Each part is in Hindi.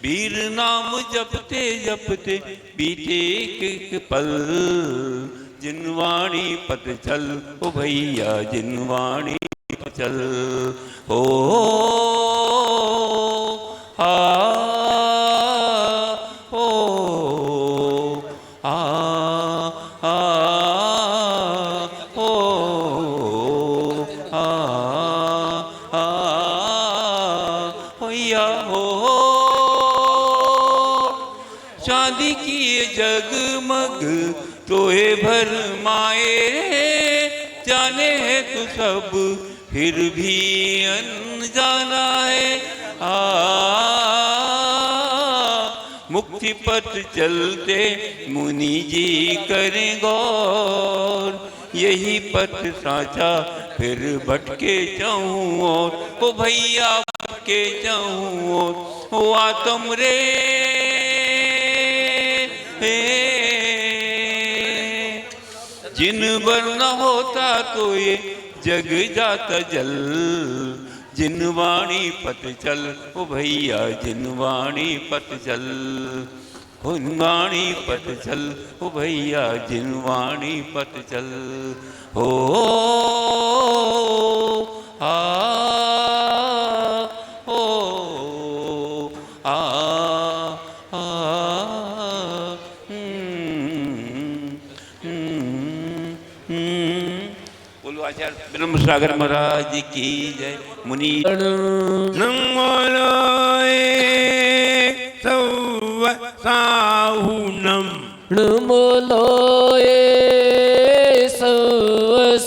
वीर नाम जपते जपते बीते एक एक पल, जिनवाणी पत चल ओ भैया जिनवाणी पत चल। हो आ हो आ आ हो आ आ भैया हो। चांदी की जगमग तोहे भर माए, जाने है तू सब फिर भी अनजाना है। मुक्ति पथ चलते मुनि जी करें गौर, यही पथ साचा फिर भटके जाऊं और ओ भैया भटके जाऊं और हुआ तुम रे जिन बर न होता तो ये जग जाता जल, जिनवाणी पत चल ओ भैया जिनवाणी पत चल, जिनवाणी पत चल ओ भैया जिनवाणी पत चल। हो आ हो आ आ बोलो आचार्य ब्रह्म सागर महाराज की जय। मुनि नमो साहुनम नमो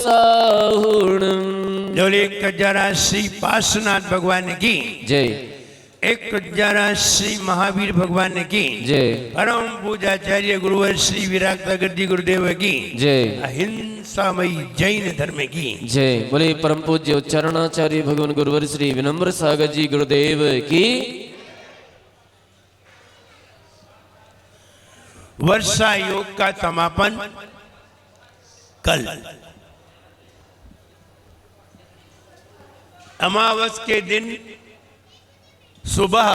साहुणम। जोले कजरा श्री पार्श्वनाथ भगवान की जय। एक जरा श्री महावीर भगवान की जय। परम पूजाचार्य गुरुवर श्री विराट सागर जी गुरुदेव की जय। अहिंसामयी जैन धर्म की जय। बोले परम पूज्य उच्चारणाचार्य भगवान गुरुवर श्री विनम्र सागर जी गुरुदेव की। वर्षा योग का समापन कल अमावस के दिन सुबह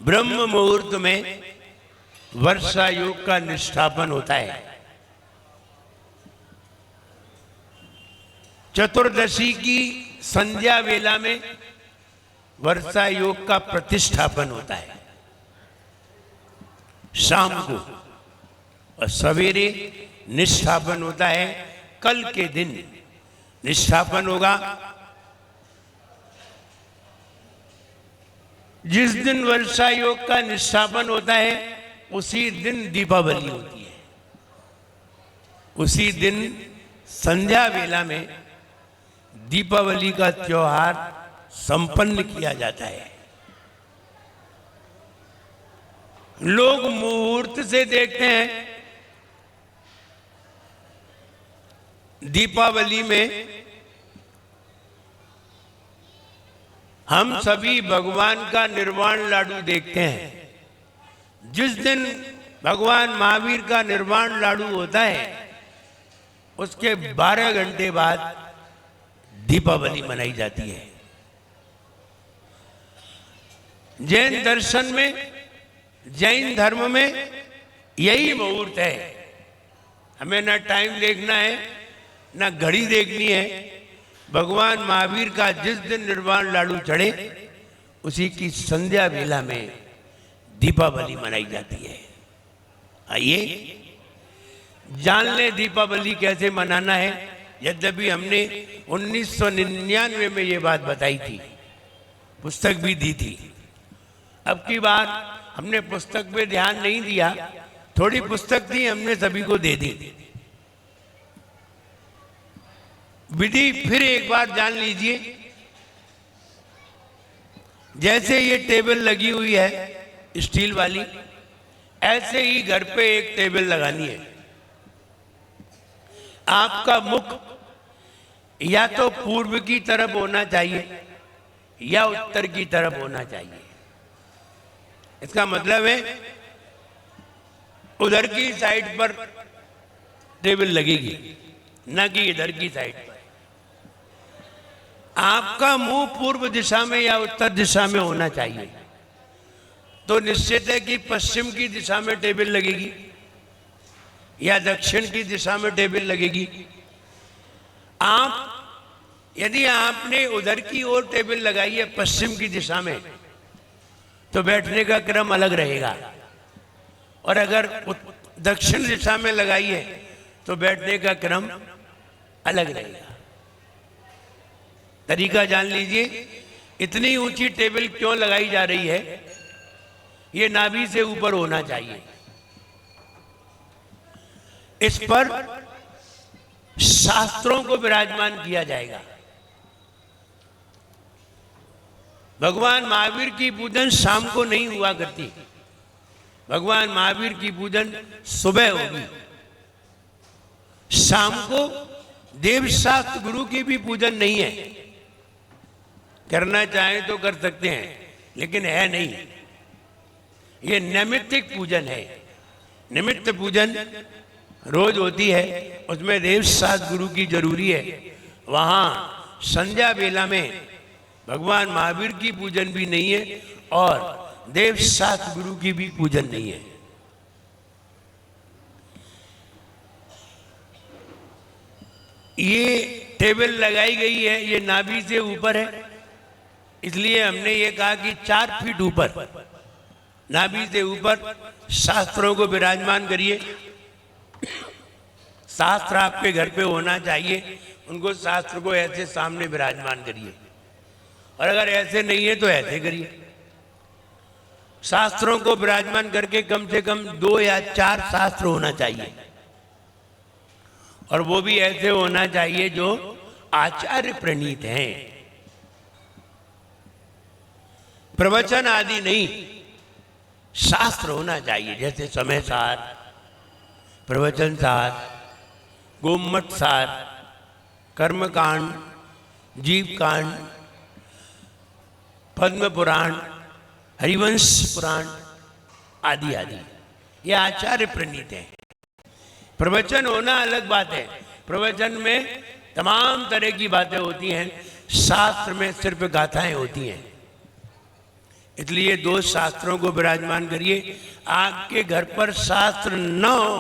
ब्रह्म मुहूर्त में वर्षा योग का निष्ठापन होता है। चतुर्दशी की संध्या वेला में वर्षा योग का प्रतिष्ठापन होता है शाम को, और सवेरे निष्ठापन होता है। कल के दिन निष्ठापन होगा। जिस दिन वर्षा योग का निष्ठापन होता है उसी दिन दीपावली होती है। उसी दिन संध्या वेला में दीपावली का त्योहार संपन्न किया जाता है। लोग मुहूर्त से देखते हैं। दीपावली में हम सभी भगवान का निर्वाण लाडू देखते हैं। जिस दिन भगवान महावीर का निर्वाण लाडू होता है उसके 12 घंटे बाद दीपावली मनाई जाती है। जैन दर्शन में, जैन धर्म में यही मुहूर्त है। हमें ना टाइम देखना है ना घड़ी देखनी है। भगवान महावीर का जिस दिन निर्वाण लाडू चढ़े उसी की संध्या वेला में दीपावली मनाई जाती है। आइए जान ले दीपावली कैसे मनाना है। यद्यपि हमने 1999 में ये बात बताई थी, पुस्तक भी दी थी। अब की बार हमने पुस्तक पे ध्यान नहीं दिया, थोड़ी पुस्तक थी हमने सभी को दे दी। विधि फिर एक बार जान लीजिए। जैसे ये टेबल लगी हुई है स्टील वाली, ऐसे ही घर पे एक टेबल लगानी है। आपका मुख या तो पूर्व की तरफ होना चाहिए या उत्तर की तरफ होना चाहिए। इसका मतलब है उधर की साइड पर टेबल लगेगी, न कि इधर की साइड पर। आपका मुंह पूर्व दिशा में या उत्तर दिशा में होना चाहिए। तो निश्चित है कि पश्चिम की दिशा में टेबल लगेगी या दक्षिण की दिशा में टेबल लगेगी। आप यदि आपने उधर की ओर टेबल लगाई है पश्चिम की दिशा में, तो बैठने का क्रम अलग रहेगा, और अगर दक्षिण दिशा में लगाई है तो बैठने का क्रम अलग रहेगा। तरीका जान लीजिए। इतनी ऊंची टेबल क्यों लगाई जा रही है? ये नाभि से ऊपर होना चाहिए। इस पर शास्त्रों को विराजमान किया जाएगा। भगवान महावीर की पूजन शाम को नहीं हुआ करती। भगवान महावीर की पूजन सुबह होगी। शाम को देवशास्त्र गुरु की भी पूजन नहीं है। करना चाहें तो कर सकते हैं, लेकिन है नहीं। ये नैमित्तिक पूजन है। निमित्त पूजन रोज होती है, उसमें देवशास्त्र गुरु की जरूरी है। वहां संध्या बेला में भगवान महावीर की पूजन भी नहीं है और देवशास्त्र गुरु की भी पूजन नहीं है। ये टेबल लगाई गई है, ये नाभि से ऊपर है, इसलिए हमने ये कहा कि 4 फीट ऊपर, नाभि से ऊपर शास्त्रों को विराजमान करिए। शास्त्र आपके घर पे होना चाहिए, उनको शास्त्र को ऐसे सामने विराजमान करिए, और अगर ऐसे नहीं है तो ऐसे करिए। शास्त्रों को विराजमान करके कम से कम 2 या 4 शास्त्र होना चाहिए, और वो भी ऐसे होना चाहिए जो आचार्य प्रणीत हैं। प्रवचन आदि नहीं, शास्त्र होना चाहिए। जैसे समय सार, प्रवचन सार, गोमठ सार, कर्मकांड, जीव कांड, पद्म पुराण, हरिवंश पुराण आदि आदि, ये आचार्य प्रणीत है। प्रवचन होना अलग बात है। प्रवचन में तमाम तरह की बातें होती हैं, शास्त्र में सिर्फ गाथाएं होती हैं। इसलिए 2 शास्त्रों को विराजमान करिए। आपके घर पर शास्त्र न हो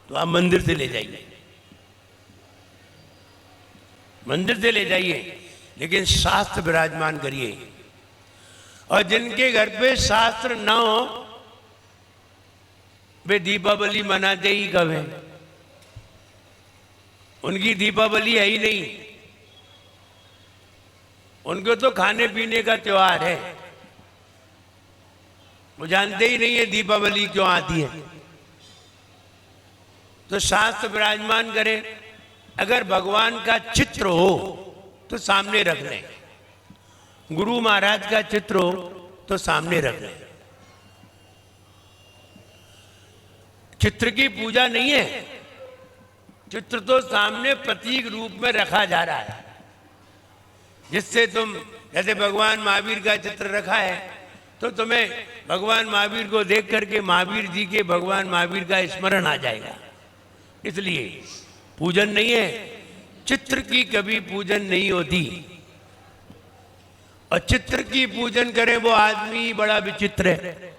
तो आप मंदिर से ले जाइए, मंदिर से ले जाइए, लेकिन शास्त्र विराजमान करिए। और जिनके घर पे शास्त्र न हो वे दीपावली मनाते ही कब है? उनकी दीपावली है ही नहीं, उनको तो खाने पीने का त्योहार है। वो जानते ही नहीं है दीपावली क्यों आती है। तो शास्त्र विराजमान करें। अगर भगवान का चित्र हो तो सामने रख लें, गुरु महाराज का चित्र हो तो सामने रख लें। चित्र की पूजा नहीं है, चित्र तो सामने प्रतीक रूप में रखा जा रहा है, जिससे तुम, जैसे भगवान महावीर का चित्र रखा है तो तुम्हें भगवान महावीर को देख करके महावीर जी के, भगवान महावीर का स्मरण आ जाएगा। इसलिए पूजन नहीं है। चित्र की कभी पूजन नहीं होती, और चित्र की पूजन करे वो आदमी बड़ा विचित्र है।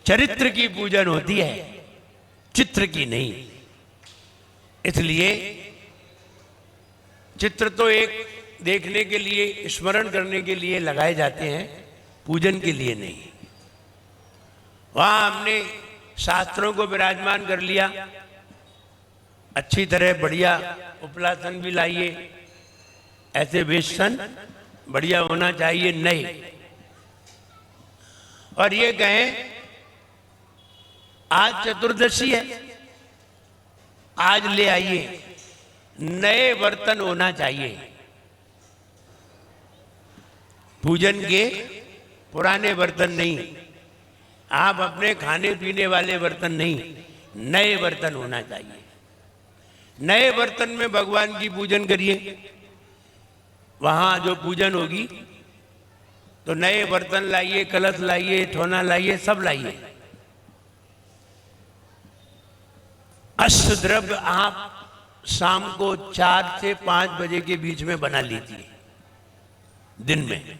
चरित्र की पूजन होती है, चित्र की नहीं। इसलिए चित्र तो एक देखने के लिए, स्मरण करने के लिए लगाए जाते हैं, पूजन के लिए नहीं। वहां हमने शास्त्रों को विराजमान कर लिया, अच्छी तरह बढ़िया उपलासन भी लाइए, ऐसे वेशन बढ़िया होना चाहिए नए। और ये कहें आज चतुर्दशी है, आज ले आइए, नए बर्तन होना चाहिए। पूजन के पुराने बर्तन नहीं, आप अपने खाने पीने वाले बर्तन नहीं, नए बर्तन होना चाहिए। नए बर्तन में भगवान की पूजन करिए। वहां जो पूजन होगी तो नए बर्तन लाइए, कलश लाइए, ठोना लाइए, सब लाइए। अष्ट द्रव्य आप शाम को 4 से 5 बजे के बीच में बना लीजिए। दिन में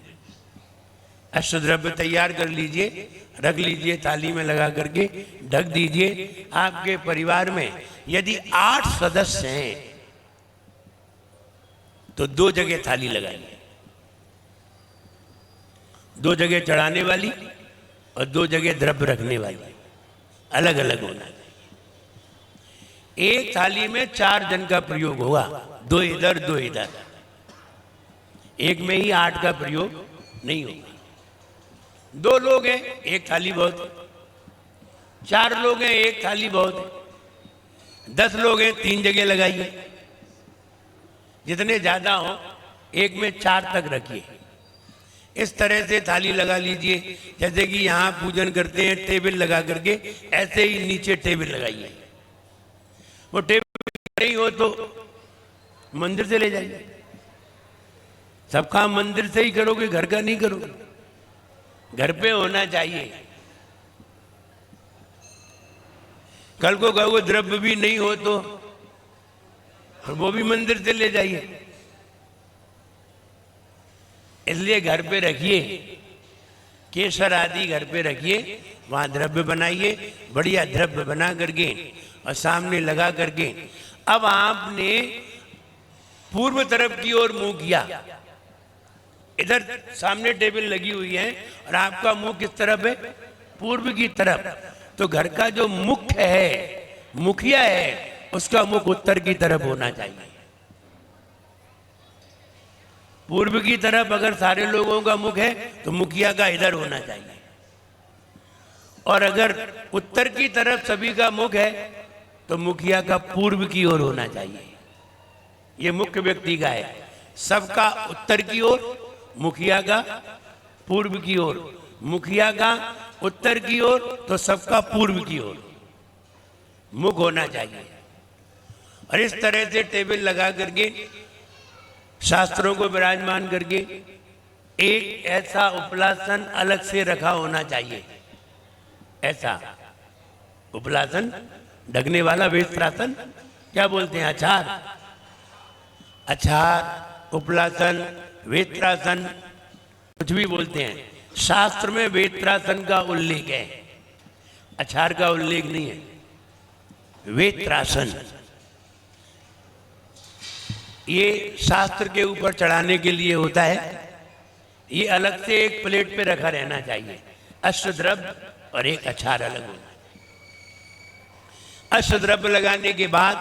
अष्टद्रव्य तैयार कर लीजिए, रख लीजिए थाली में लगा करके, ढक दीजिए। आपके परिवार में यदि 8 सदस्य हैं तो 2 जगह थाली लगाइए, 2 जगह चढ़ाने वाली और 2 जगह द्रव्य रखने वाली, अलग अलग होना चाहिए। एक थाली में 4 जन का प्रयोग होगा, 2 इधर 2 इधर, एक में ही 8 का प्रयोग नहीं होगा। 2 लोग हैं, एक थाली बहुत है। 4 लोग हैं, एक थाली बहुत है। 10 लोग हैं, 3 जगह लगाइए। जितने ज्यादा हो एक में 4 तक रखिए। इस तरह से थाली लगा लीजिए। जैसे कि यहाँ पूजन करते हैं टेबल लगा करके, ऐसे ही नीचे टेबल लगाइए। वो टेबल नहीं हो तो मंदिर से ले जाइए। सब काम मंदिर से ही करोगे, घर का नहीं करोगे। घर पे होना चाहिए। कल को कहोगे द्रव्य भी नहीं हो तो वो भी मंदिर से ले जाइए। इसलिए घर पे रखिए, केसर आदि घर पे रखिए, वहां द्रव्य बनाइए, बढ़िया द्रव्य बना करके और सामने लगा करके। अब आपने पूर्व तरफ की ओर मुंह किया, इधर सामने टेबल लगी हुई है और आपका मुंह किस तरफ है? पूर्व की तरफ। तो घर का जो मुख्य है, मुखिया है, उसका मुख उत्तर की तरफ होना चाहिए। पूर्व की तरफ अगर सारे लोगों का मुख है तो मुखिया का इधर होना चाहिए। और अगर उत्तर की तरफ सभी का मुख है तो मुखिया का पूर्व की ओर होना चाहिए। ये मुख्य व्यक्ति का है। सबका उत्तर की ओर, मुखिया का पूर्व की ओर। मुखिया का उत्तर की ओर तो सबका पूर्व की ओर मुख होना चाहिए। और इस तरह से टेबल लगा करके, शास्त्रों को विराजमान करके, एक ऐसा उपलासन अलग से रखा होना चाहिए। ऐसा उपलासन, ढकने वाला वेत्रासन, क्या बोलते हैं? अचार, अचार, उपलासन, वेत्रासन, कुछ भी बोलते हैं। शास्त्र में वेत्रासन का उल्लेख है, अचार का उल्लेख नहीं है। वेत्रासन ये शास्त्र के ऊपर चढ़ाने के लिए होता है। ये अलग से एक प्लेट पे रखा रहना चाहिए। अष्टद्रव्य और एक अचार अलग होना। अष्टद्रव्य लगाने के बाद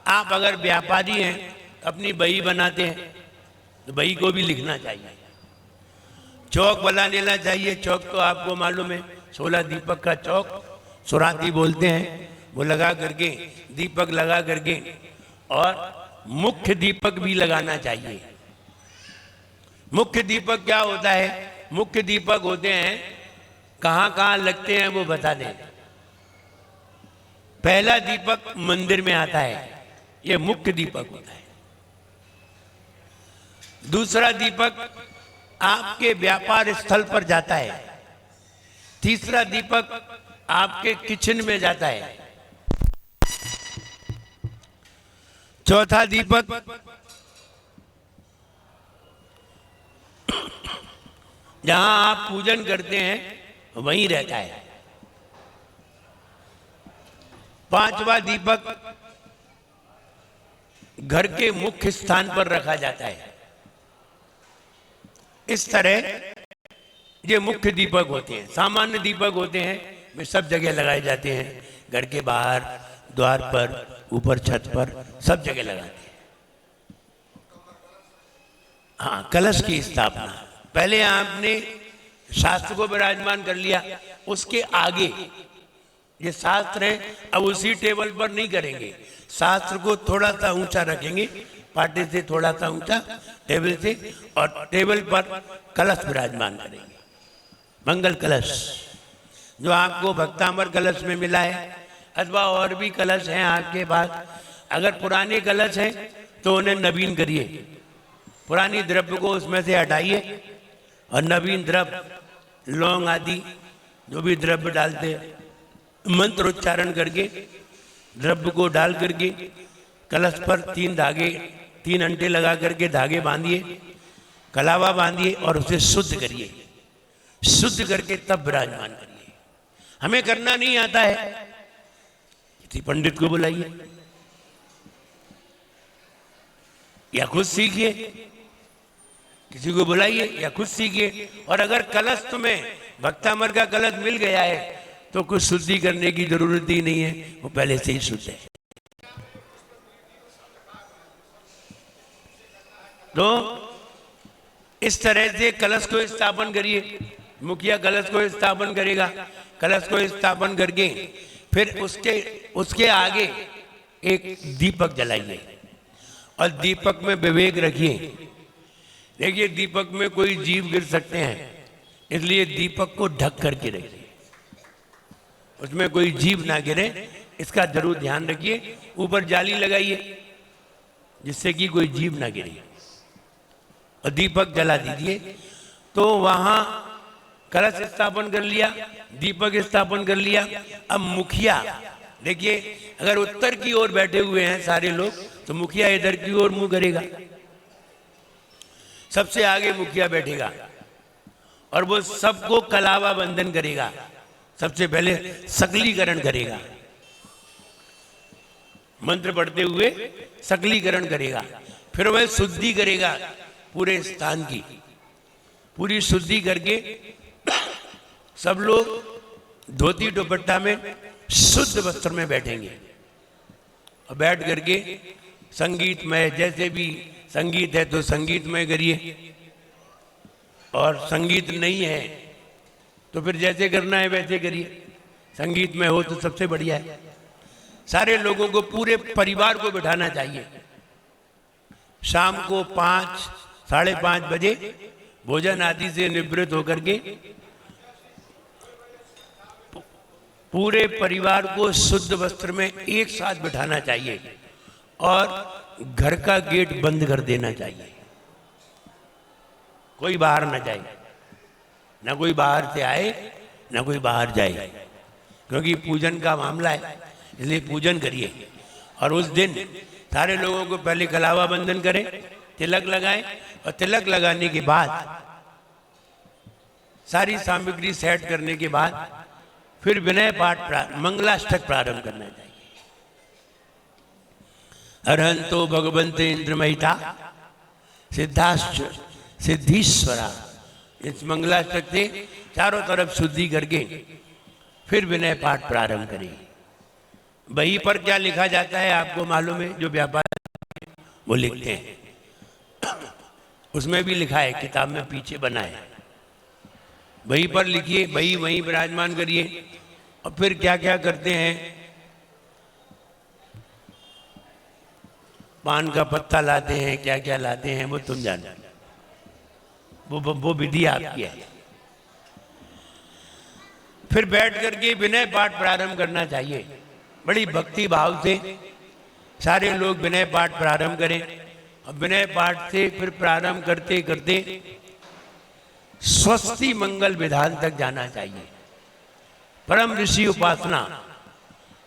आप अगर व्यापारी हैं, अपनी बही बनाते हैं, तो बही को भी लिखना चाहिए। चौक बना लेना चाहिए। चौक तो आपको मालूम है, 16 दीपक का चौक सुराती बोलते हैं। वो लगा करके, दीपक लगा करके, और मुख्य दीपक भी लगाना चाहिए। मुख्य दीपक क्या होता है? मुख्य दीपक होते हैं, कहां कहां लगते हैं वो बता दें। पहला दीपक मंदिर में आता है, ये मुख्य दीपक होता है। दूसरा दीपक आपके व्यापार स्थल पर जाता है। तीसरा दीपक आपके किचन में जाता है। चौथा दीपक जहां आप पूजन करते हैं वहीं रहता है। पांचवा दीपक घर के मुख्य स्थान पर रखा जाता है। इस तरह ये मुख्य दीपक होते हैं। सामान्य दीपक होते हैं, वे सब जगह लगाए जाते हैं। घर के बाहर, द्वार पर, ऊपर छत पर, सब जगह लगाते हैं। हाँ, कलश की स्थापना पहले आपने शास्त्र को विराजमान कर लिया, उसके आगे ये शास्त्र है। अब उसी टेबल पर नहीं करेंगे, शास्त्र को थोड़ा सा ऊंचा रखेंगे, पाटे से थोड़ा सा ऊंचा टेबल से, और टेबल पर कलश विराजमान करेंगे। मंगल कलश जो आपको भक्तामर कलश में मिला है, अथवा और भी कलश हैं आपके पास। अगर पुराने कलश हैं तो उन्हें नवीन करिए। पुरानी द्रव्य को उसमें से हटाइए और नवीन द्रव्य, लौंग आदि जो भी द्रव्य डालते हैं, मंत्र उच्चारण करके द्रव्य को डाल करके कलश पर 3 धागे, 3 अंटे लगा करके धागे बांधिए, कलावा बांधिए और उसे शुद्ध करिए। शुद्ध करके तब विराजमान करिए। हमें करना नहीं आता है, किसी पंडित को बुलाइए या खुद सीखिए, किसी को बुलाइए या खुद सीखिए। और अगर कलश तुम्हें भक्तामर का कलश मिल गया है तो कुछ शुद्धि करने की जरूरत ही नहीं है, वो पहले से ही शुद्ध है। तो इस तरह से कलश को स्थापन करिए। मुखिया कलश को स्थापन करेगा, कलश को स्थापन करके फिर उसके आगे एक दीपक जलाइए और दीपक में विवेक रखिए। देखिए, दीपक में कोई जीव गिर सकते हैं, इसलिए दीपक को ढक करके रखिए, उसमें कोई जीव ना गिरे, इसका जरूर ध्यान रखिए। ऊपर जाली लगाइए जिससे कि कोई जीव ना गिरे और दीपक जला दीजिए। तो वहां कलश स्थापन कर लिया, दीपक स्थापन कर लिया। अब मुखिया, देखिए, अगर उत्तर की ओर बैठे हुए हैं सारे लोग तो मुखिया इधर की ओर मुंह करेगा, सबसे आगे मुखिया बैठेगा और वो सबको कलावा बंधन करेगा। सबसे पहले सकलीकरण करेगा, मंत्र पढ़ते हुए सकलीकरण करेगा। फिर वह शुद्धि करेगा, पूरे स्थान की पूरी शुद्धि करके सब लोग धोती दुपट्टा में शुद्ध वस्त्र में बैठेंगे और बैठ करके संगीतमय, जैसे भी संगीत है तो संगीतमय करिए, और संगीत नहीं है तो फिर जैसे करना है वैसे करिए। संगीत में हो तो सबसे बढ़िया है। सारे लोगों को, पूरे परिवार को बिठाना चाहिए। शाम को 5, 5:30 बजे भोजन आदि से निवृत्त होकर के पूरे परिवार को शुद्ध वस्त्र में एक साथ बिठाना चाहिए और घर का गेट बंद कर देना चाहिए। कोई बाहर ना जाए, ना कोई बाहर से आए ना कोई बाहर जाए, क्योंकि पूजन का मामला है, इसलिए पूजन करिए। और उस दिन सारे लोगों को पहले कलावा बंधन करें, तिलक लगाएं और तिलक लगाने के बाद सारी सामग्री सेट करने के बाद फिर विनय पाठ, मंगलाष्टक प्रारंभ करना चाहिए। अरहंतो भगवंते इंद्रमहिता सिद्धाश्च सिद्धीश्वरा, इस मंगलाष्टक से चारों तरफ शुद्धि करके फिर विनय पाठ प्रारंभ करें। वही पर क्या लिखा जाता है आपको मालूम है? जो व्यापार वो लिखते हैं, उसमें भी लिखा है, किताब में पीछे बना है। वही पर लिखिए, वही वहीं विराजमान करिए। और फिर क्या क्या करते हैं, पान का पत्ता लाते हैं, क्या क्या लाते हैं वो तुम जानो, वो विधि आपकी है। फिर बैठ करके विनय पाठ प्रारंभ करना चाहिए। बड़ी भक्ति भाव से सारे लोग विनय पाठ प्रारंभ करें और विनय पाठ से फिर प्रारंभ करते करते स्वस्ति मंगल विधान तक जाना चाहिए। परम ऋषि उपासना,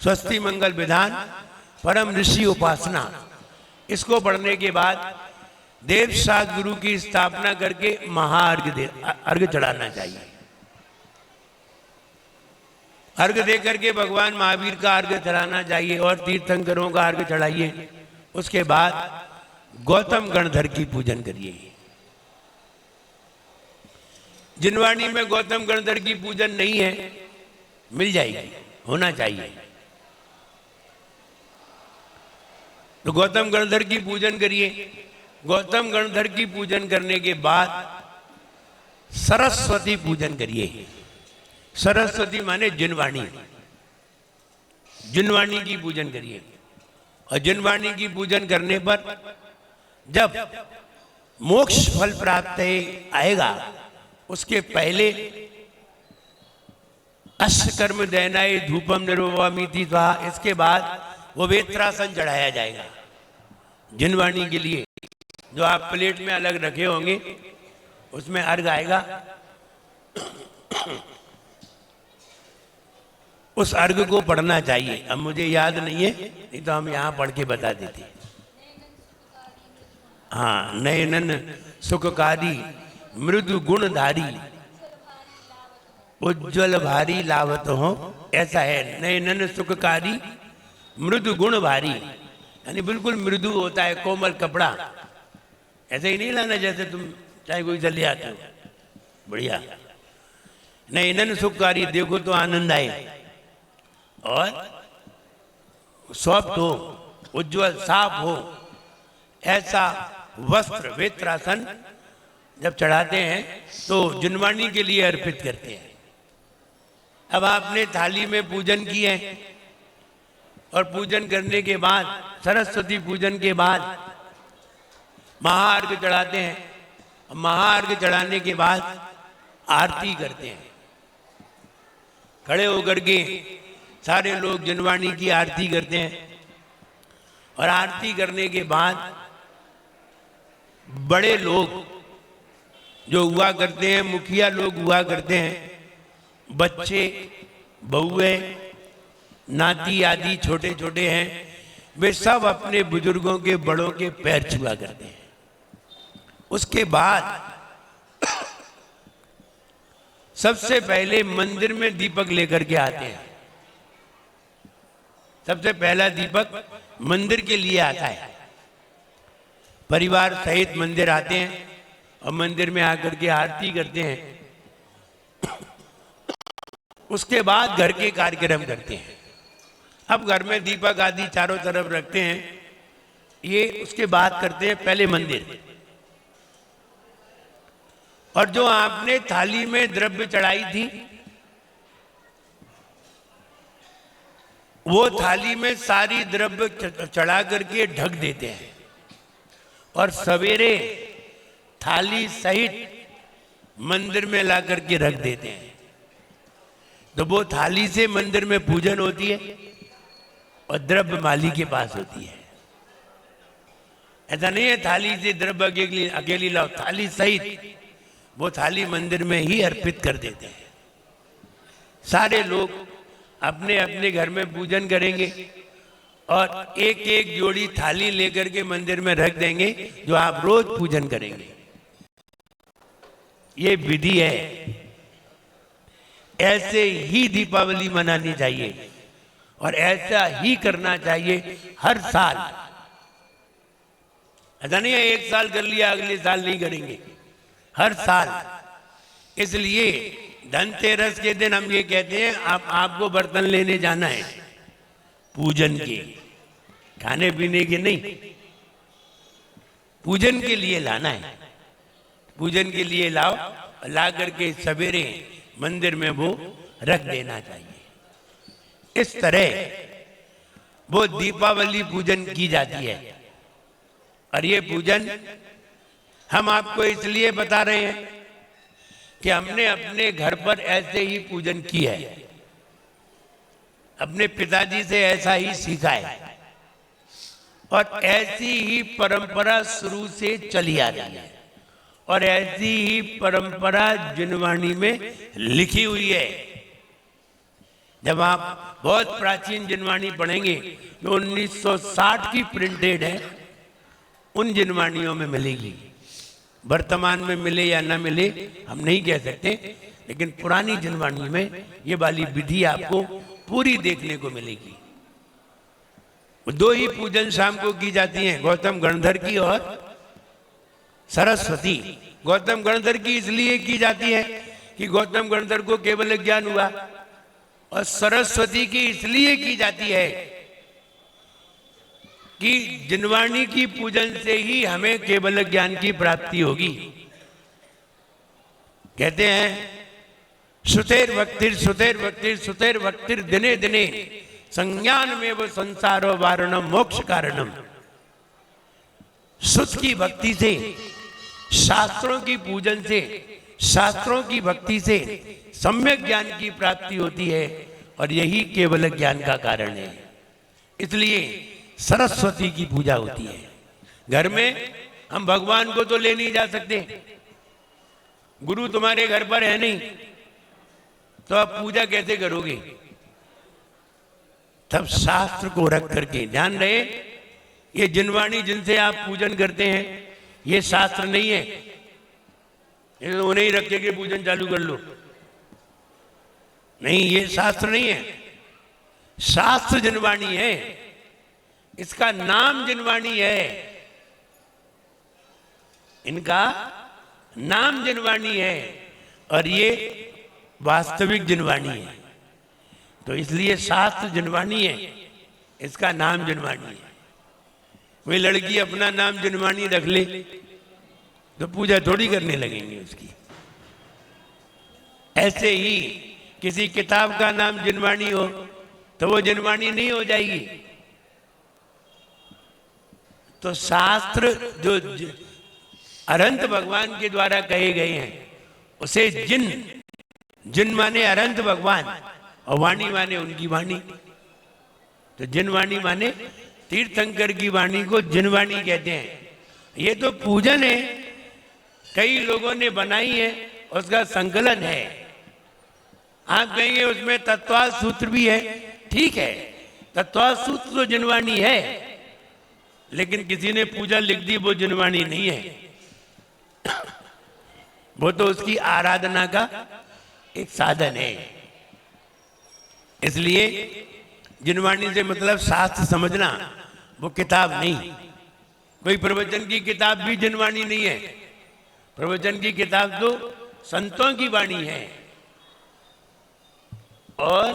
स्वस्ति मंगल विधान, परम ऋषि उपासना, इसको पढ़ने के बाद देव सात गुरु की स्थापना करके अर्घ चढ़ाना चाहिए। अर्घ दे करके भगवान महावीर का अर्घ चढ़ाना चाहिए और तीर्थंकरों का अर्घ चढ़ाइए। उसके बाद गौतम गणधर की पूजन करिए। जिनवाणी में गौतम गणधर की पूजन नहीं है, मिल जाएगी, होना चाहिए। तो गौतम गणधर की पूजन करिए। गौतम गणधर की पूजन करने के बाद सरस्वती पूजन करिए। सरस्वती माने जिनवाणी, जिनवाणी की पूजन करिए। और जिनवाणी की पूजन करने पर जब मोक्ष फल प्राप्त आएगा, उसके पहले अष्टकर्म दैनाय धूपम निर्वामीति स्वाहा, इसके बाद वो वेत्रासन चढ़ाया जाएगा जिनवाणी के लिए। जो आप प्लेट में अलग रखे होंगे उसमें अर्घ आएगा। उस अर्घ को पढ़ना चाहिए। अब मुझे याद नहीं है, नहीं तो हम यहाँ पढ़ के बता देते। हाँ, नयनन सुखकारी मृदु गुणधारी उज्जवल भारी लावत हो, ऐसा है। नयनन सुखकारी मृदु गुण भारी, यानी बिल्कुल मृदु होता है, कोमल कपड़ा। ऐसे ही नहीं लाना जैसे तुम चाहे कोई जल्दी आते हो, बढ़िया। नयनन सुखकारी, देखो तो आनंद आए, और सॉफ्ट हो, उज्जवल साफ हो, ऐसा वस्त्र वेत्रासन जब चढ़ाते हैं तो जिनवाणी के लिए अर्पित करते हैं। अब आपने थाली में पूजन किए, और पूजन करने के बाद, सरस्वती पूजन के बाद महाअर्घ चढ़ाते हैं। महाअर्घ चढ़ाने के बाद आरती करते हैं। खड़े होकर के सारे लोग जिनवाणी की आरती करते हैं, और आरती करने के बाद बड़े लोग जो हुआ करते हैं, मुखिया लोग हुआ करते हैं, बच्चे, बहुए, नाती आदि छोटे छोटे हैं, वे सब अपने बुजुर्गों के, बड़ों के पैर छुआ करते हैं। उसके बाद सबसे पहले मंदिर में दीपक लेकर के आते हैं। सबसे पहला दीपक मंदिर के लिए आता है। परिवार सहित मंदिर आते हैं और मंदिर में आकर के आरती करते हैं। उसके बाद घर के कार्यक्रम करते हैं। अब घर में दीपक आदि चारों तरफ रखते हैं, ये उसके बाद करते हैं पहले मंदिर। और जो आपने थाली में द्रव्य चढ़ाई थी, वो थाली में सारी द्रव्य चढ़ा करके ढक देते हैं, और सवेरे थाली सहित मंदिर में ला करके रख देते हैं। तो वो थाली से मंदिर में पूजन होती है, और द्रव्य माली के पास होती है। ऐसा नहीं है थाली से द्रव्य अकेली लाओ, थाली सहित वो थाली मंदिर में ही अर्पित कर देते हैं। सारे लोग अपने अपने घर में पूजन करेंगे, और एक एक जोड़ी थाली लेकर के मंदिर में रख देंगे, जो आप रोज पूजन करेंगे। ये विधि है। ऐसे ही दीपावली मनानी चाहिए, और ऐसा ही करना चाहिए हर साल। ऐसा नहीं है एक साल कर लिया अगले साल नहीं करेंगे, हर साल। इसलिए धनतेरस के दिन हम ये कहते हैं, आपको बर्तन लेने जाना है पूजन के, खाने पीने के नहीं, पूजन के लिए लाना है। पूजन के लिए लाओ, ला करके सवेरे मंदिर में वो रख देना चाहिए। इस तरह वो दीपावली पूजन की जाती है। और ये पूजन हम आपको इसलिए बता रहे हैं कि हमने अपने घर पर ऐसे ही पूजन किया है, अपने पिताजी से ऐसा ही सीखा है, और ऐसी ही परंपरा शुरू से चली आ रही है। और ऐसी ही परंपरा जिनवाणी में लिखी हुई है। जब आप बहुत प्राचीन जिनवाणी पढ़ेंगे, जो 1960 की प्रिंटेड है, उन जिनवाणियों में मिलेगी। वर्तमान में मिले या ना मिले हम नहीं कह सकते, लेकिन पुरानी जिनवाणी में ये वाली विधि आपको पूरी देखने को मिलेगी। दो ही पूजन शाम को की जाती हैं, गौतम गणधर की और सरस्वती। गौतम गणधर की इसलिए की जाती है कि गौतम गणधर को केवल ज्ञान हुआ, और सरस्वती की इसलिए की जाती है कि जिनवाणी की पूजन से ही हमें केवल ज्ञान की प्राप्ति होगी। कहते हैं सुतेर भक्तिर सुतेर भक्तिर सुतेर भक्तिर दिने दिने संज्ञान में वो संसारो वारणम मोक्ष कारणम। सुत की भक्ति से, शास्त्रों की पूजन से, शास्त्रों की भक्ति से सम्यक ज्ञान की प्राप्ति होती है, और यही केवल ज्ञान का कारण है। इसलिए सरस्वती की पूजा होती है। घर में हम भगवान को तो ले नहीं जा सकते, गुरु तुम्हारे घर पर है नहीं, तो आप पूजा कैसे करोगे? तब शास्त्र को रख करके, ध्यान रहे, ये जिनवाणी जिनसे आप पूजन करते हैं ये शास्त्र नहीं है, ये तो उन्हें ही रख के पूजन चालू कर लो, नहीं, ये शास्त्र नहीं है। शास्त्र जिनवाणी है, इसका नाम जिनवाणी है, इनका नाम जिनवाणी है, और ये वास्तविक जिनवाणी है। तो इसलिए शास्त्र जिनवाणी है, इसका नाम जिनवाणी है। कोई लड़की अपना नाम जिनवाणी रख ले तो पूजा थोड़ी करने लगेंगे उसकी। ऐसे ही किसी किताब का नाम जिनवाणी हो तो वो जिनवाणी नहीं हो जाएगी। तो शास्त्र जो अनंत भगवान के द्वारा कहे गए हैं उसे जिन माने अनंत भगवान, और वाणी माने उनकी वाणी। तो जिनवाणी माने तीर्थंकर की वाणी को जिनवाणी कहते हैं। ये तो पूजन है, कई लोगों ने बनाई है, उसका संकलन है। आप कहेंगे उसमें तत्वार्थ सूत्र भी है, ठीक है, तत्वार्थ सूत्र तो जिनवाणी है, लेकिन किसी ने पूजा लिख दी वो जिनवाणी नहीं है, वो तो उसकी आराधना का एक साधन है। इसलिए जिनवाणी से मतलब शास्त्र समझना, वो किताब नहीं। कोई प्रवचन की किताब भी जिनवाणी नहीं है, प्रवचन की किताब तो संतों की वाणी है। और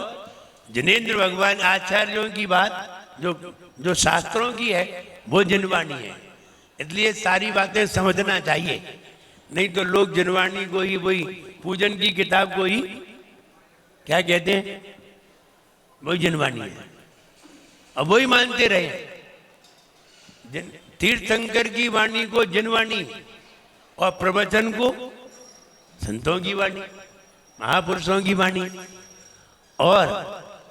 जिनेंद्र भगवान आचार्यों की बात जो शास्त्रों की है वो जिनवाणी है। इसलिए सारी बातें समझना चाहिए, नहीं तो लोग जिनवाणी को ही, वही पूजन की किताब को ही क्या कहते हैं, वही जिनवाणी है, अब वही मानते रहे। तीर्थंकर की वाणी को जिनवाणी और प्रवचन को संतों की वाणी, महापुरुषों की वाणी। और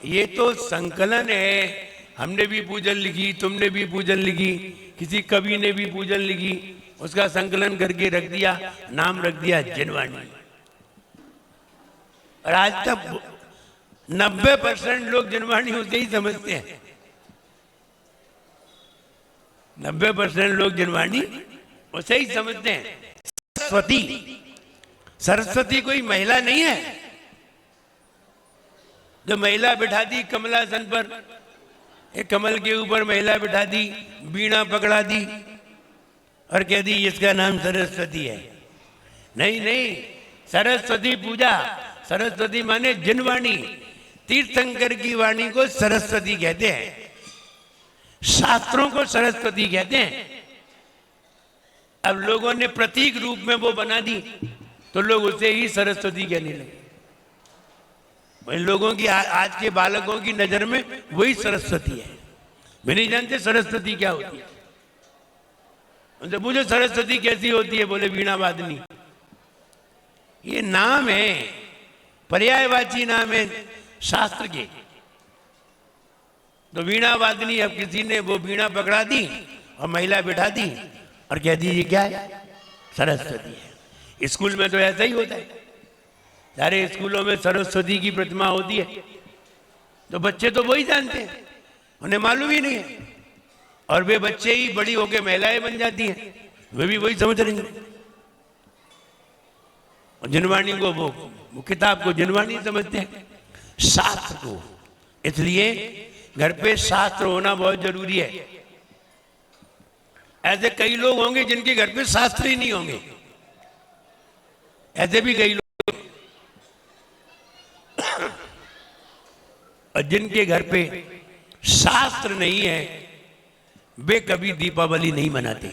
ये तो संकलन है, हमने भी पूजन लिखी, तुमने भी पूजन लिखी, किसी कवि ने भी पूजन लिखी, उसका संकलन करके रख दिया, नाम रख दिया जिनवाणी। और आज तक 90% लोग जिनवाणी उसे ही समझते हैं। 90% लोग जिनवाणी उसे ही समझते हैं। सरस्वती, सरस्वती कोई महिला नहीं है जो महिला बिठा दी कमलासन पर, एक कमल के ऊपर महिला बिठा दी, बीणा पकड़ा दी और कह दी इसका नाम सरस्वती है। नहीं नहीं, सरस्वती पूजा, सरस्वती माने जिनवाणी। तीर्थंकर की वाणी को सरस्वती कहते हैं, शास्त्रों को सरस्वती कहते हैं। अब लोगों ने प्रतीक रूप में वो बना दी तो लोग उसे ही सरस्वती कहने लगे। वही लोगों की आज के बालकों की नजर में वही सरस्वती है। वे नहीं जानते सरस्वती क्या होती है। उनसे पूछो सरस्वती कैसी होती है, बोले वीणा वादनी। ये नाम है, पर्यायवाची नाम है शास्त्र के। तो वीणा वादनी, अब किसी ने वो वीणा पकड़ा दी और महिला बिठा दी और कह दी ये क्या है, सरस्वती है। स्कूल में तो ऐसा ही होता है, सारे स्कूलों में सरस्वती की प्रतिमा होती है, तो बच्चे तो वही जानते हैं, उन्हें मालूम ही नहीं है। और वे बच्चे ही बड़ी होकर महिलाएं बन जाती हैं, वे भी वही समझ रही हैं। और जिनवाणी को वो किताब को जिनवाणी समझते हैं, शास्त्र को। इसलिए घर पे शास्त्र होना बहुत जरूरी है। ऐसे कई लोग होंगे जिनके घर पे शास्त्र ही नहीं होंगे, ऐसे भी कई लोग। और जिनके घर पे शास्त्र नहीं है वे कभी दीपावली नहीं मनाते।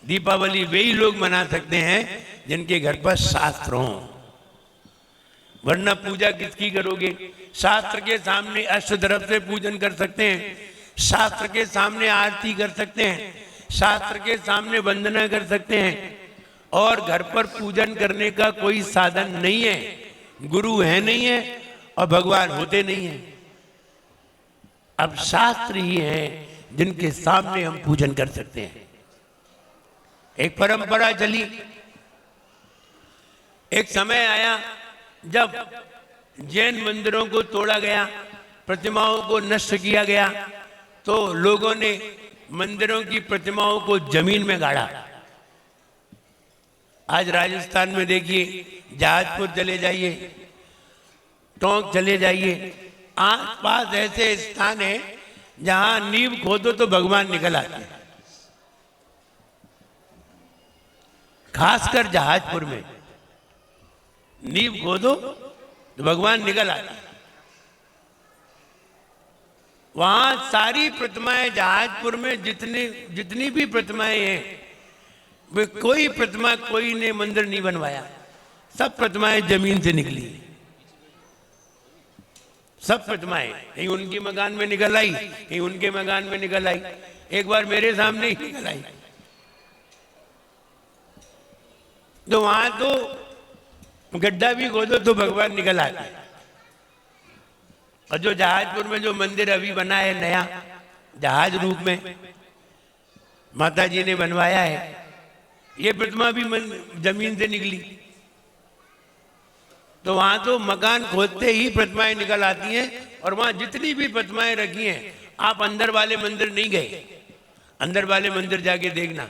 दीपावली वे ही लोग मना सकते हैं जिनके घर पर शास्त्र हो, वरना पूजा किसकी करोगे। शास्त्र के सामने अष्टद्रव्य से पूजन कर सकते हैं, शास्त्र के सामने आरती कर सकते हैं, शास्त्र के सामने वंदना कर सकते हैं, और घर पर पूजन करने का कोई साधन नहीं है, गुरु है नहीं है और भगवान होते नहीं है। अब शास्त्र ही है जिनके सामने हम पूजन कर सकते हैं। एक परंपरा चली, एक समय आया जब जैन मंदिरों को तोड़ा गया, प्रतिमाओं को नष्ट किया गया तो लोगों ने मंदिरों की प्रतिमाओं को जमीन में गाड़ा। आज राजस्थान में देखिए, जहाजपुर चले जाइए, टोंक चले जाइए, आस पास ऐसे स्थान है जहां नींव खोदो तो भगवान निकल आते हैं। खासकर जहाजपुर में नींव खोदो तो भगवान निकल आते हैं। वहां सारी प्रतिमाएं, जहाजपुर में जितनी भी प्रतिमाएं हैं, वे कोई प्रतिमा, कोई ने मंदिर नहीं बनवाया, सब प्रतिमाएं जमीन से निकली। सब प्रतिमाएं कहीं उनकी मकान में निकल आई, कहीं उनके मकान में निकल आई, एक बार मेरे सामने ही निकल आई। तो वहां तो गड्ढा भी खोदो तो भगवान निकल आते हैं। और जो जहाजपुर में जो मंदिर अभी बना है नया, जहाज रूप में माता जी ने बनवाया है, ये प्रतिमा भी जमीन से निकली। तो वहां तो मकान खोदते ही प्रतिमाएं निकल आती हैं। और वहां जितनी भी प्रतिमाएं रखी हैं, आप अंदर वाले मंदिर नहीं गए, अंदर वाले मंदिर जाके देखना।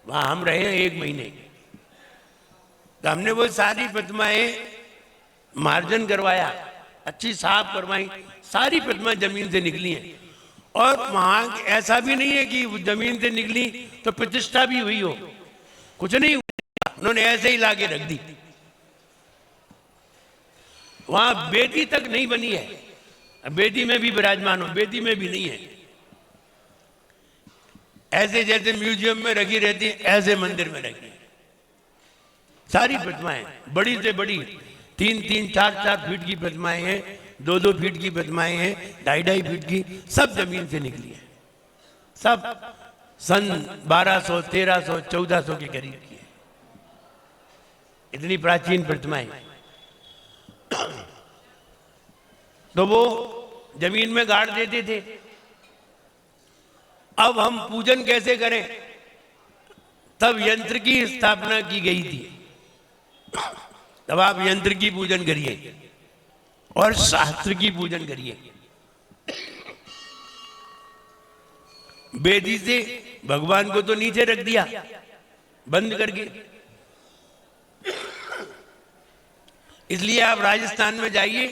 वहां हम रहे 1 महीने, तो हमने वो सारी प्रतिमाएं मार्जन करवाया, अच्छी साफ करवाई, सारी प्रतिमाएं जमीन से निकली हैं। और वहां ऐसा भी नहीं है कि जमीन से निकली तो प्रतिष्ठा भी हुई हो, कुछ नहीं हुआ, उन्होंने ऐसे ही लाके रख दी। वहां बेदी तक नहीं बनी है, बेदी में भी विराजमान हो, बेदी में भी नहीं है। ऐसे जैसे म्यूजियम में रखी रहती है, ऐसे मंदिर में रखी है। सारी प्रतिमाएं बड़ी से बड़ी 3-3, 4-4 फीट की प्रतिमाएं हैं, 2-2 फीट की प्रतिमाएं हैं, 2.5-2.5 फीट की, सब जमीन से निकली है। सब सन 1200, 1300, 1400 के करीब की है, इतनी प्राचीन प्रतिमाएं। तो वो जमीन में गाड़ देते थे। अब हम पूजन कैसे करें? तब यंत्र की स्थापना की गई थी। तब आप यंत्र की पूजन करिए और शास्त्र की पूजन करिए। बेदी से भगवान को तो नीचे रख दिया बंद करके। इसलिए आप राजस्थान में जाइए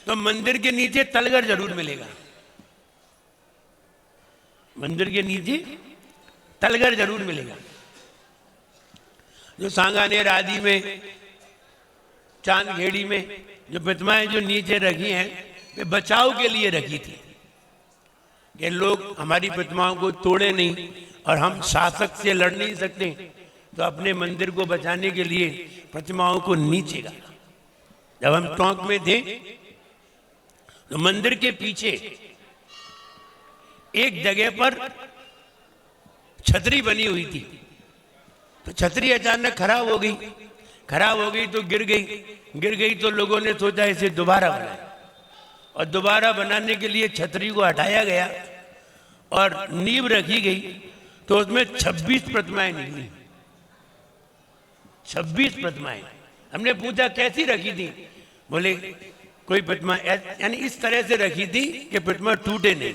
तो मंदिर के नीचे तलगर जरूर मिलेगा, मंदिर के नीचे तलगर जरूर मिलेगा। जो सांगानेर आदि में, चांदखेड़ी में जो प्रतिमाएं जो नीचे रखी हैं, वे बचाव के लिए रखी थी कि लोग हमारी प्रतिमाओं को तोड़े नहीं, और हम शासक से लड़ नहीं सकते, तो अपने मंदिर को बचाने के लिए प्रतिमाओं को नीचे गाड़ा। जब हम टोंक में थे तो मंदिर के पीछे एक जगह पर छतरी बनी हुई थी। तो छतरी अचानक खराब हो गई तो गिर गई तो लोगों ने सोचा इसे दोबारा बनाए, और दोबारा बनाने के लिए छतरी को हटाया गया और नींव रखी गई। तो उसमें 26 प्रतिमाएं निकली, 26 प्रतिमाएं। हमने पूछा कैसी रखी थी? बोले कोई प्रतिमा यानी इस तरह से रखी थी कि प्रतिमा टूटे नहीं,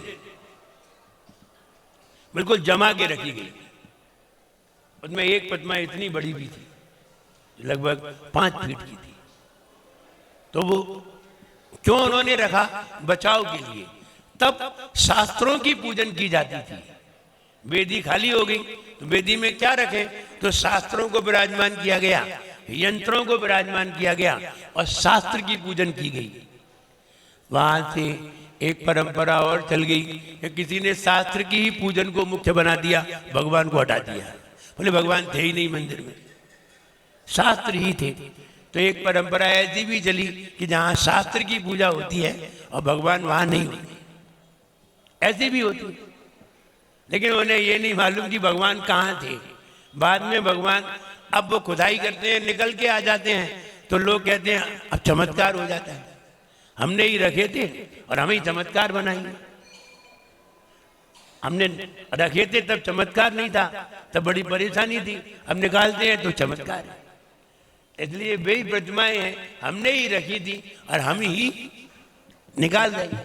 बिल्कुल जमा के रखी गई। उसमें एक प्रतिमा इतनी बड़ी भी थी, लगभग 5 फीट की थी। तो वो क्यों उन्होंने रखा? बचाव के लिए। तब शास्त्रों की पूजन की जाती थी। वेदी खाली हो गई तो वेदी में क्या रखें? तो शास्त्रों को विराजमान किया गया, यंत्रों को विराजमान किया गया और शास्त्र की पूजन की गई। वहां से एक परंपरा और चल गई कि किसी ने शास्त्र की ही पूजन को मुख्य बना दिया, भगवान को हटा दिया। बोले भगवान थे ही नहीं मंदिर में, शास्त्र ही थे। तो एक परंपरा ऐसी भी चली कि जहां शास्त्र की पूजा होती है और भगवान वहां नहीं होते, ऐसी भी होती है। लेकिन उन्हें ये नहीं मालूम कि भगवान कहाँ थे। बाद में भगवान, अब वो खुदाई करते हैं, निकल के आ जाते हैं, तो लोग कहते हैं अब चमत्कार हो जाता है, हमने ही रखे थे और हमें ही चमत्कार बनाएंगे। हमने रखे थे तब चमत्कार नहीं था, तब बड़ी परेशानी थी, अब निकालते हैं तो चमत्कार है। इसलिए वे प्रतिमाएं हैं, हमने ही रखी थी और हम ही निकाल देंगे।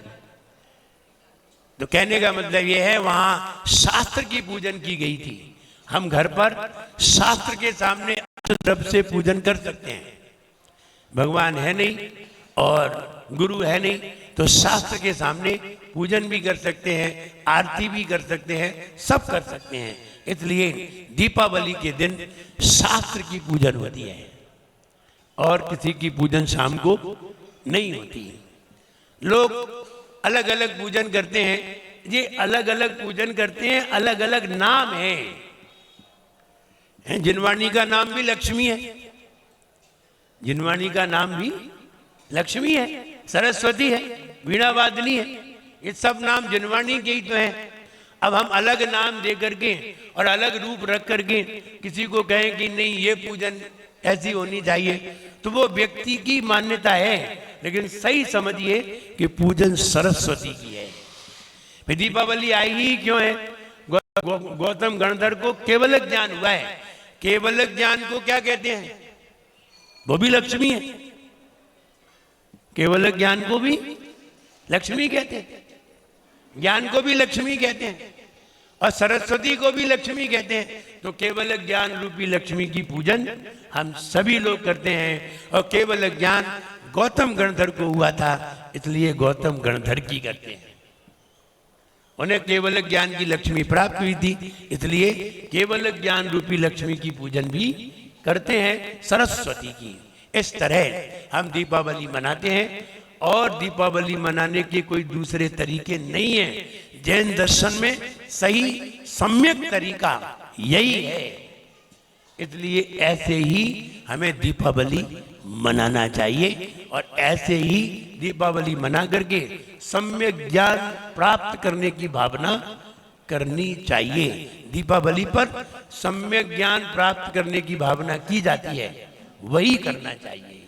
तो कहने का मतलब यह है वहां शास्त्र की पूजन की गई थी। हम घर पर शास्त्र के सामने रब से पूजन कर सकते हैं। भगवान है नहीं और गुरु है नहीं, तो शास्त्र के सामने पूजन भी कर सकते हैं, आरती भी कर सकते हैं, सब कर सकते हैं। इसलिए दीपावली के दिन शास्त्र की पूजन होती है और किसी की पूजन शाम को नहीं होती है। लोग अलग अलग पूजन करते हैं, ये अलग अलग पूजन करते हैं, अलग अलग नाम है। जिनवाणी का नाम भी लक्ष्मी है, जिनवाणी का नाम भी लक्ष्मी है, सरस्वती है, वीणा वादनी है, ये सब नाम जिनवाणी के ही तो हैं। अब हम अलग नाम दे करके और अलग रूप रख करके किसी को कहें कि नहीं ये पूजन ऐसी होनी चाहिए, तो वो व्यक्ति की मान्यता है, लेकिन सही समझिए कि पूजन सरस्वती की है। फिर दीपावली आई ही क्यों है? गौतम गणधर को केवलक ज्ञान हुआ है। केवलक ज्ञान को क्या कहते हैं? वो भी लक्ष्मी है। केवलक ज्ञान को भी लक्ष्मी कहते हैं, ज्ञान को भी लक्ष्मी कहते हैं और सरस्वती को भी लक्ष्मी कहते हैं। तो केवलक ज्ञान रूपी लक्ष्मी की पूजन हम सभी लोग करते हैं। और केवलक ज्ञान गौतम गणधर को हुआ था, इसलिए गौतम गणधर की करते हैं। उन्हें केवलक ज्ञान की लक्ष्मी प्राप्त हुई थी, इसलिए केवलक ज्ञान रूपी लक्ष्मी की पूजन भी करते हैं, सरस्वती की। इस तरह हम दीपावली मनाते हैं और दीपावली मनाने के कोई दूसरे तरीके नहीं है। जैन दर्शन में सही सम्यक तरीका यही है, इसलिए ऐसे ही हमें दीपावली मनाना चाहिए और ऐसे ही दीपावली मना करके सम्यक ज्ञान प्राप्त करने की भावना करनी चाहिए। दीपावली पर सम्यक ज्ञान प्राप्त करने की भावना की जाती है, वही करना चाहिए।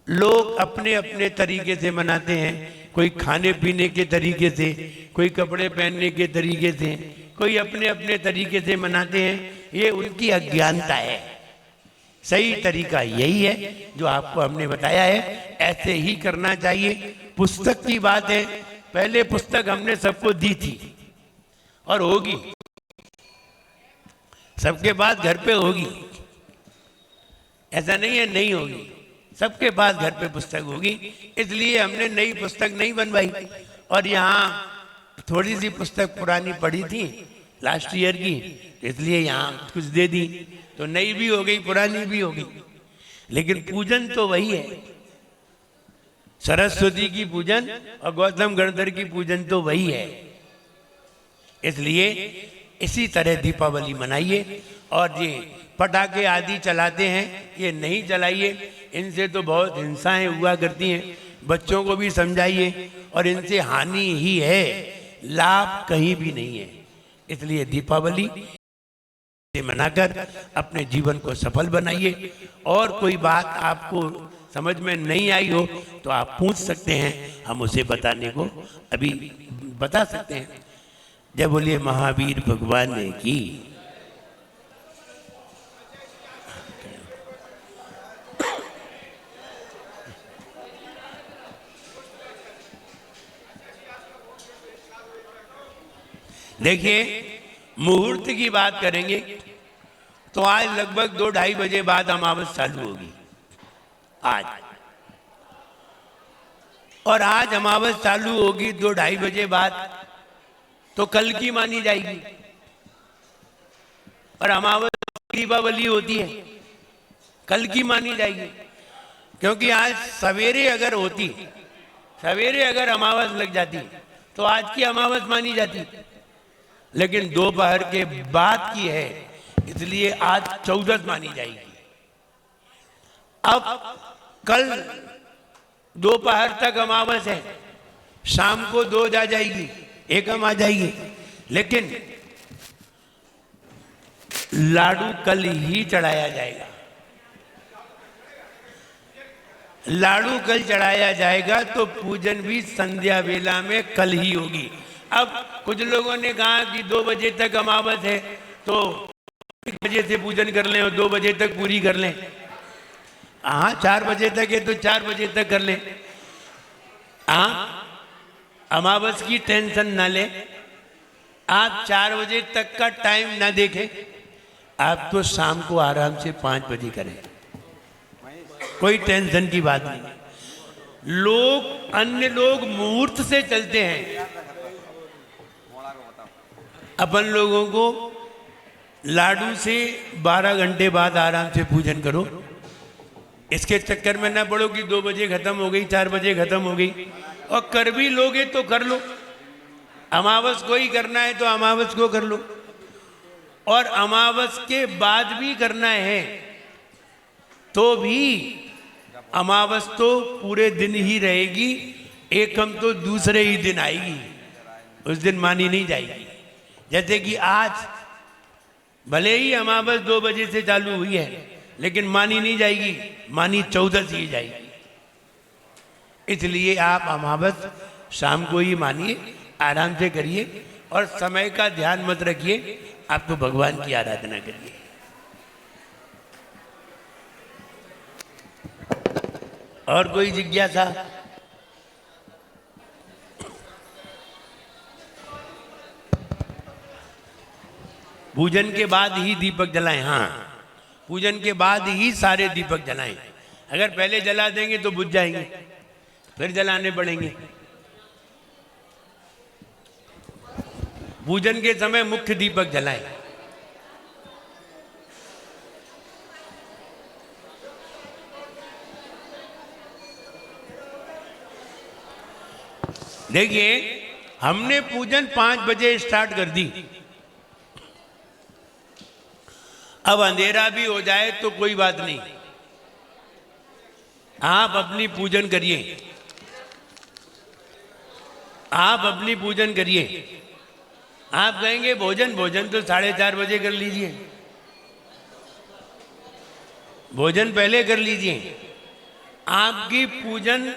लोग अपने अपने तरीके से मनाते हैं, कोई खाने पीने के तरीके से, कोई कपड़े पहनने के तरीके से, कोई अपने अपने तरीके से मनाते हैं। ये उनकी अज्ञानता है। सही तरीका यही है जो आपको हमने बताया है, ऐसे ही करना चाहिए। पुस्तक की बात है, पहले पुस्तक हमने सबको दी थी और होगी, सबके पास घर पे होगी, ऐसा नहीं है नहीं होगी, सबके पास घर पे पुस्तक होगी। इसलिए हमने नई पुस्तक नहीं बनवाई और यहाँ थोड़ी सी पुस्तक पुरानी पड़ी थी लास्ट ईयर की, इसलिए यहाँ कुछ दे दी, तो नई भी हो गई पुरानी भी हो गई, लेकिन पूजन तो वही है। सरस्वती की पूजन और गौतम गणधर की पूजन तो वही है। इसलिए इसी तरह दीपावली मनाइए और ये पटाखे आदि चलाते हैं ये नहीं चलाइए, इनसे तो बहुत हिंसाएं हुआ करती हैं। बच्चों को भी समझाइए और इनसे हानि ही है, लाभ कहीं भी नहीं है। इसलिए दीपावली मनाकर अपने जीवन को सफल बनाइए। और कोई बात आपको समझ में नहीं आई हो तो आप पूछ सकते हैं, हम उसे बताने को अभी बता सकते हैं। जय बोलिए महावीर भगवान की। देखिए, मुहूर्त की बात करेंगे तो आज लगभग 2-2:30 बजे बाद अमावस चालू होगी आज, और आज अमावस चालू होगी 2-2:30 बजे बाद, तो कल की मानी जाएगी। और अमावस दीपावली होती है, कल की मानी जाएगी, क्योंकि आज सवेरे अगर होती, सवेरे अगर अमावस लग जाती तो आज की अमावस मानी जाती, लेकिन दोपहर के बाद की है, इसलिए आज 14 मानी जाएगी। अब कल दोपहर तक अमावस है, शाम को 2 जा जाएगी, एकम आ जाएगी, लेकिन लाडू कल ही चढ़ाया जाएगा। लाडू कल चढ़ाया जाएगा तो पूजन भी संध्या वेला में कल ही होगी। अब कुछ लोगों ने कहा कि 2 बजे तक अमावस है तो 1 बजे से पूजन कर लें और 2 बजे तक पूरी कर लें। हाँ, 4 बजे तक है तो 4 बजे तक कर लें। आप अमावस की टेंशन ना लें, आप 4 बजे तक का टाइम ना देखें, आप तो शाम को आराम से 5 बजे करें, कोई टेंशन की बात नहीं। अन्य लोग मुहूर्त से चलते हैं, अपन लोगों को लाडू से 12 घंटे बाद आराम से पूजन करो। इसके चक्कर में ना पड़ो कि 2 बजे खत्म हो गई, 4 बजे खत्म हो गई, और कर भी लोगे तो कर लो। अमावस को ही करना है तो अमावस को कर लो, और अमावस के बाद भी करना है तो भी अमावस तो पूरे दिन ही रहेगी, एकम तो दूसरे ही दिन आएगी, उस दिन मानी नहीं जाएगी। जैसे कि आज भले ही अमावस 2 बजे से चालू हुई है, लेकिन मानी नहीं जाएगी, मानी 14 से ही जाएगी। इसलिए आप अमावस शाम को ही मानिए, आराम से करिए, और समय का ध्यान मत रखिए, आप तो भगवान की आराधना करिए। और कोई जिज्ञासा? पूजन के बाद ही दीपक जलाएं। हाँ, पूजन के बाद ही सारे दीपक जलाएं। अगर पहले जला देंगे तो बुझ जाएंगे, फिर जलाने पड़ेंगे। पूजन के समय मुख्य दीपक जलाएं। देखिए, हमने पूजन 5 बजे स्टार्ट कर दी, अब अंधेरा भी हो जाए तो कोई बात नहीं, आप अपनी पूजन करिए, आप अपनी पूजन करिए। आप कहेंगे भोजन तो 4:30 बजे कर लीजिए, भोजन पहले कर लीजिए। आपकी पूजन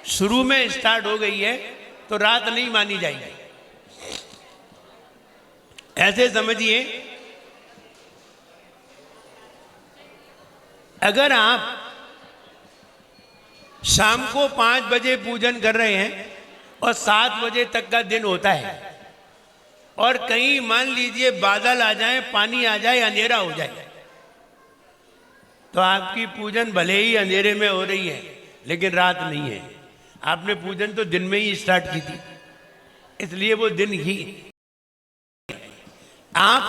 शुरू में स्टार्ट हो गई है तो रात नहीं मानी जाएगी, ऐसे समझिए। अगर आप शाम को 5 बजे पूजन कर रहे हैं और 7 बजे तक का दिन होता है, और कहीं मान लीजिए बादल आ जाए, पानी आ जाए, अंधेरा हो जाए, तो आपकी पूजन भले ही अंधेरे में हो रही है लेकिन रात नहीं है। आपने पूजन तो दिन में ही स्टार्ट की थी, इसलिए वो दिन ही। आप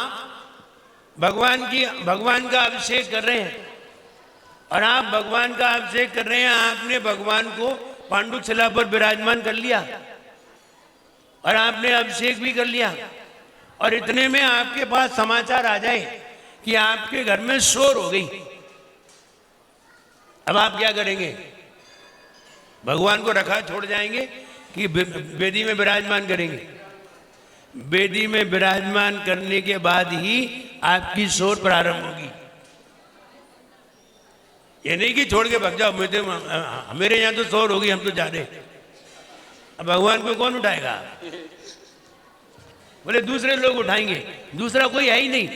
भगवान का अभिषेक कर रहे हैं, और आप भगवान का अभिषेक कर रहे हैं, आपने भगवान को पांडु शिला पर विराजमान कर लिया और आपने अभिषेक भी कर लिया, और इतने में आपके पास समाचार आ जाए कि आपके घर में शोर हो गई। अब आप क्या करेंगे? भगवान को रखा छोड़ जाएंगे कि वेदी में विराजमान करेंगे? वेदी में विराजमान करने के बाद ही आपकी शोर प्रारंभ होगी। ये नहीं कि छोड़ के भाग जाओ, मेरे यहाँ तो शोर होगी, हम तो जा रहे। अब भगवान को कौन उठाएगा? बोले दूसरे लोग उठाएंगे, दूसरा कोई है ही नहीं,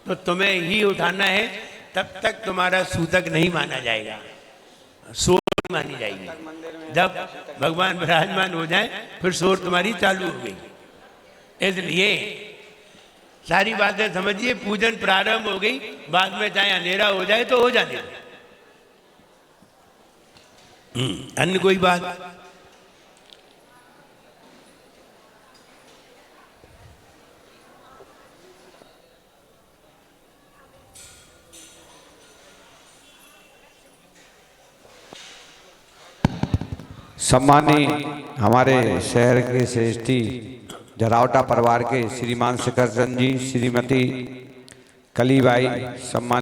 तो तुम्हें ही उठाना है। तब तक तुम्हारा सूतक नहीं माना जाएगा, शोर मानी जाएगी। जब भगवान विराजमान हो जाए फिर शोर तुम्हारी चालू हो गई। इसलिए सारी बातें समझिए, पूजन प्रारंभ हो गई, बाद में चाहे अंधेरा हो जाए तो हो जाने। अन्य कोई बात? सम्मानी हमारे शहर के श्रेष्ठी जरावटा परिवार के श्रीमान शिखर चंद जी, श्रीमती कलीबाई, सम्मान